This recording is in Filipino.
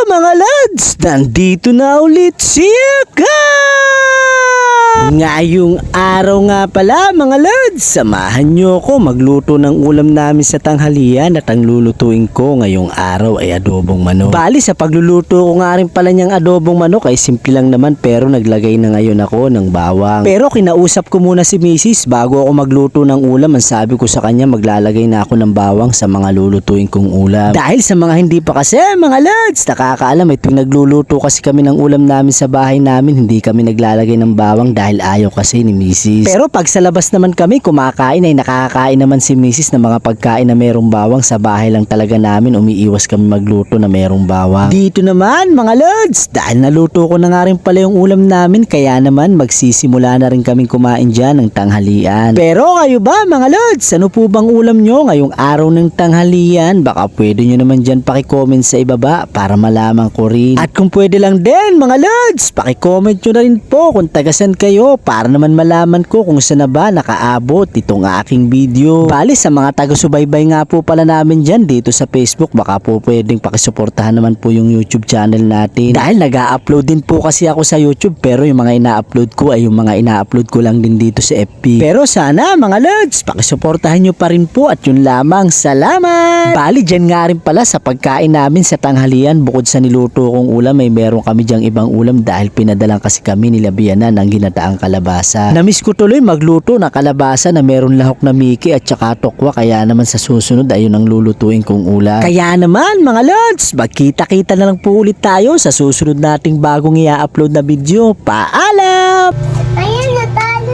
mga lads! Nandito na ulit si Aka! Ngayong araw nga pala mga lads, samahan nyo ako magluto ng ulam namin sa tanghalian at ang lulutuin ko ngayong araw ay adobong manok. Bali sa pagluluto ko nga rin pala niyang adobong manok ay simple lang naman pero naglagay na ngayon ako ng bawang. Pero kinausap ko muna si Mrs. bago ako magluto ng ulam. Ang sabi ko sa kanya maglalagay na ako ng bawang sa mga lulutuin kong ulam. Dahil sa mga hindi pa kasi mga lads, nakakaalam tuwing nagluluto kasi kami ng ulam namin sa bahay namin hindi kami naglalagay ng bawang dahil ayaw kasi ni Mrs. Pero pag sa labas naman kami kumakain ay nakakakain naman si Mrs. ng mga pagkain na merong bawang. Sa bahay lang talaga namin umiiwas kami magluto na merong bawang. Dito naman mga lods, dahil naluto ko na nga rin pala yung ulam namin kaya naman magsisimula na rin kaming kumain dyan ng tanghalian. Pero kayo ba mga lods, ano po bang ulam nyo ngayong araw ng tanghalian? Baka pwede nyo naman dyan pakicomment sa ibaba para malaman ko rin. At kung pwede lang din mga lods, pakicomment nyo na rin po kung tagasan kayo para naman malaman ko kung saan na ba nakaabot itong aking video. Bali sa mga taga-subaybay nga po pala namin dyan dito sa Facebook, baka po pwedeng pakisuportahan naman po yung YouTube channel natin. Dahil nag-a-upload din po kasi ako sa YouTube pero yung mga ina-upload ko ay yung mga ina-upload ko lang din dito sa FB. Pero sana mga lods, pakisuportahan nyo pa rin po at yun lamang. Salamat! Bali dyan nga rin pala sa pagkain namin sa tanghalian, bukod sa niluto kong ulam ay meron kami dyang ibang ulam dahil pinadalang kasi kami nila Biana ng ginataang kalabasa. Namiss ko tuloy magluto ng kalabasa na meron lahok na miki at saka tokwa kaya naman sa susunod ayun ang lulutuin kong ulam. Kaya naman mga lods, magkita-kita na lang po ulit tayo sa susunod nating bagong i-upload na video. Paalam! Ayan na tayo.